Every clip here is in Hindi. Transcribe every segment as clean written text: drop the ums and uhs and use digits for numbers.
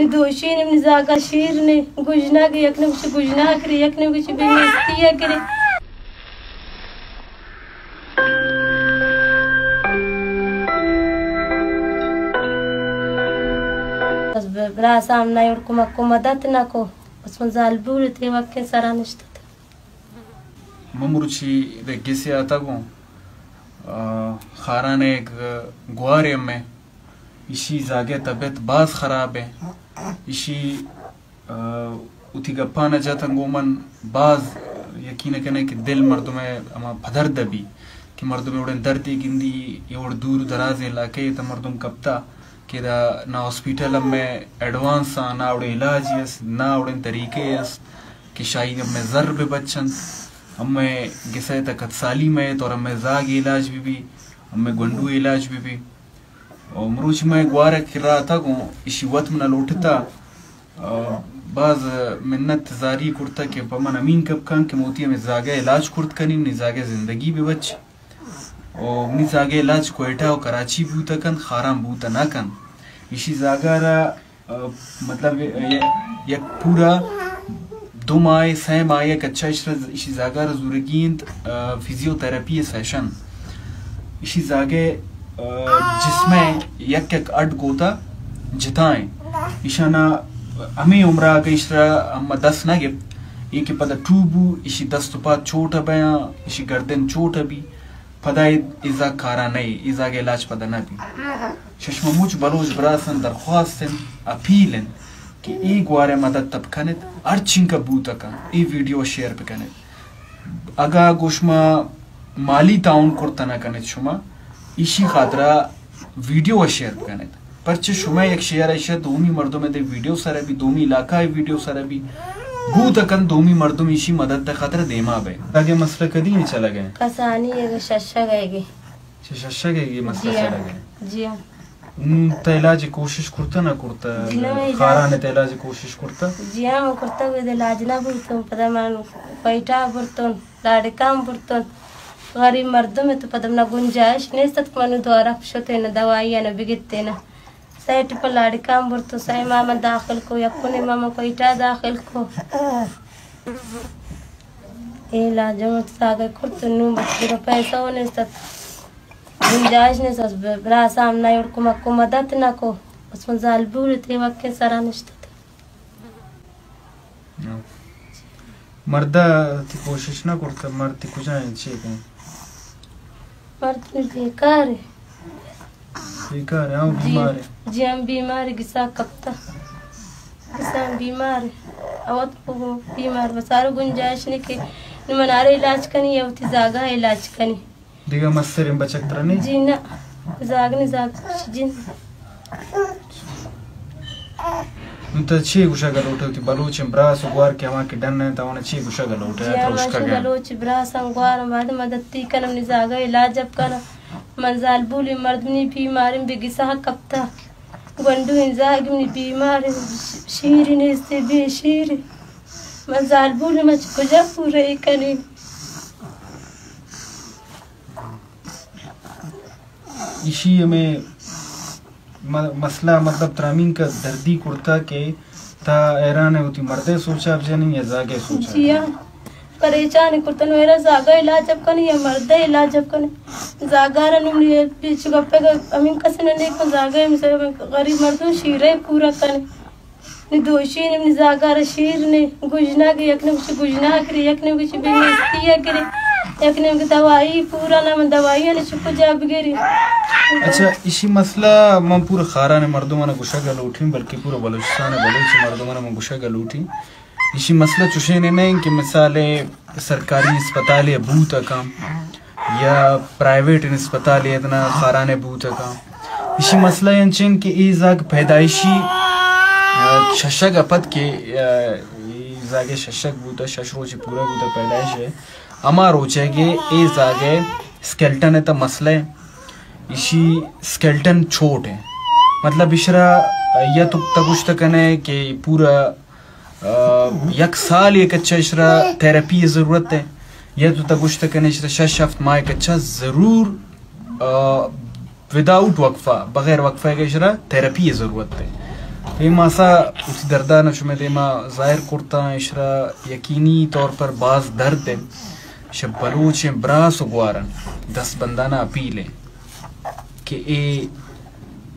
दोषी ने जागा शीर ने गुजना के यक ने कुछ गुजना करे यक ने कुछ बेइज्जती करे बस बरा सामना और को मदद ना को बस मजाल बुर थे वक्त के सारा निश्चित ममुरुची de gisi atago खाराने गुआरे में इसी जागे तबीयत बाज खराब है इसी उठी गप्पा न जाता गोमन बाज यकीन कने कि दिल मर्दों में अमा भदर दबी कि मर्दों में उड़े दर्दी गिंदी ये दूर दराज इलाके तो मर्दों कपता कि ना हॉस्पिटल में एडवांस ना उड़े इलाज यस ना उड़े तरीके यस कि शायद में जर पे बच्चन हमें गिसे तक साली में तो हमें जाग इलाज भी हमें गुंडू इलाज भी और मरुच में गुआरा किरा था को इसी वक्त में लौटता बाज मिन्नत जारी कुर्ता के पमन अमीन कब कान के मोती में जागे इलाज कुर्त कनी नि जागे जिंदगी भी बच और नि जागे इलाज कोयटा और कराची भी तकन खाराम बूता ना कन इसी जागारा मतलब एक पूरा 2 माह 3 माह कच्चा इसी जागारा जुरगींत फिजियोथेरेपी सेशन इसी जागे जिसमें एक अड गोता जिताएं इशाना हमें उम्रा के इशरा हम 10 ना गिप एक पदा टूबू इसी 10 तुपा चोट बया इसी गर्दन चोट भी पदा इजा कारा नहीं इजा के इलाज पदा ना भी शशममुच बलोच बरासन दरख्वास्तन अपीलन कि एक वारे मदद तब कनेत अर्चिंग का बूता का ये वीडियो शेयर पे कनेत अगा गोशमा माली ताउन करता ना कनेत शुमा इसी खातरा वीडियो शेयर कनेत परचे शुमा एक शेयर ऐशा दोमी मर्दों में दे वीडियो सारे भी दोमी इलाका है वीडियो सारे भी बूत अकन दोमी मर्दों में इसी मदद तक खातरा देमा बे आगे मसला कदी नहीं चला गया कसानी ये शशा गएगी मसला चला गया जी हां इलाज कोशिश करता ना करता खारा ने इलाज कोशिश करता जी हां करता वे इलाज ना बुरतो पता मान पैठा बुरतो लाड़े काम बुरतो गरीब मर्दों में तो पदम ना गुंजाइश नहीं सत मनु द्वारा पशते न दवाई न बिगते न साइट पर लाड़ी काम बुरतो साई मामा दाखिल को या कोने मामा पैठा दाखिल को इलाज मत सागर करतो नु बच्चे पैसा होने सत गुंजाइश ने सस बरा सामना और को मदद ना को बस मजाल बुर थे वक्त के सारा निश्चित मर्दा ती कोशिश ना करता मर्द कुछ नहीं चाहिए मर्द बेकार है हम बीमार है जी हम बीमार है गिसा कपता गिसा बीमार है अवत को बीमार बसारो गुंजाइश ने के मनारे इलाज कनी या उठी जागा इलाज कनी दिगा मस्सर बचक तरने जी ना जागने जाग जिन तो छे गुशा गलोट होती बलोच ब्रास गुआर के हवा के डन है तो छे गुशा गलोट है तो उसका गलोच ब्रास गुआर बाद मदद ती कनम नि जागा इलाज जब कर मंजाल बुली मर्दनी बीमार बिगिसा कपता गंडू इंजागनी बीमार शीर ने से बेशीर मंजाल बुली मच कुजा पूरे कनी इसी में मसला मतलब त्रामीन का दर्दी कुर्ता के था हैरान है होती मर्दे सोचा अब नहीं या जागे सोचा जी हां परेशान कुर्ता मेरा जागा इलाज जब कने या मर्दे इलाज जब कने जागा रनु बीच गप्पे का अमीन कसने ने को जागा में से गरीब मर्दों शीरे पूरा कने नि दोषी ने जागा रे शीर ने गुजना के यक ने कुछ गुजना करे यक ने कुछ बेइज्जती करे यक ने दवाई पूरा ना दवाई ने चुप जाब गिरी अच्छा इसी मसला मैं पूरा खारा ने मर्दों ने गुस्सा गल उठी बल्कि पूरा बलूचिस्तान बलूच मर्दों ने गुस्सा गल उठी इसी मसला चुशे ने नहीं कि मिसाले सरकारी अस्पताल या बूत काम या प्राइवेट अस्पताल या इतना खारा ने बूत काम इसी मसला यंचन कि इजाग पैदाइशी शशक अपद के इजागे शशक बूता शशरोच पूरा बूता पैदाइश है अमा रोचेगे इजागे स्केल्टन है तो मसला है इसी स्केल्टन छोट है मतलब इशरा या तो तकुश तक है कि पूरा एक साल एक अच्छा इशरा थेरेपी ज़रूरत है या तो तकुश तक है इशरा 6 हफ्ते माह एक अच्छा ज़रूर विदाउट वक्फा बगैर वक्फा का इशरा थेरेपी ज़रूरत है मासा उस दर्दा नशुमे देमा जाहिर कुर्ता इशरा यकीनी तौर पर बाज दर्द है शब बलूच ब्रास उगवारन 10 बंदाना अपील है कि ए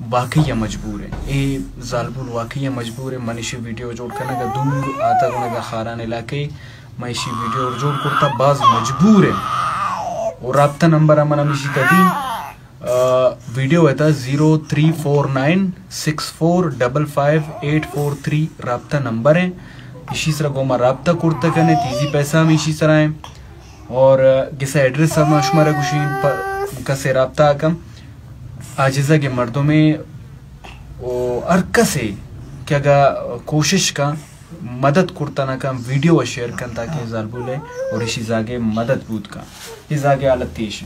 वाकई मजबूर है, ए जालबुल वाकई मजबूर है। मनीषी वीडियो जोड़ करने का दूर आता का खारान इलाके मनीषी वीडियो जोड़ करता बाज मजबूर है। और रब्ता नंबर अमन मिशी कदी वीडियो है था 034964555843 रब्ता नंबर है। इसी तरह गोमा रब्ता कुर्ता करने तीजी पैसा में इसी तरह है। और किसा एड्रेस हम शुमार गुशीन पर कसे रब्ता कम आजिज़ा के मर्दों में वो अर्का से क्या गा कोशिश का मदद कुर्ता ना कम वीडियो शेयर कर ताकि जालबुल है और इसी जागे मदद बूत का इस जागे आलत तीश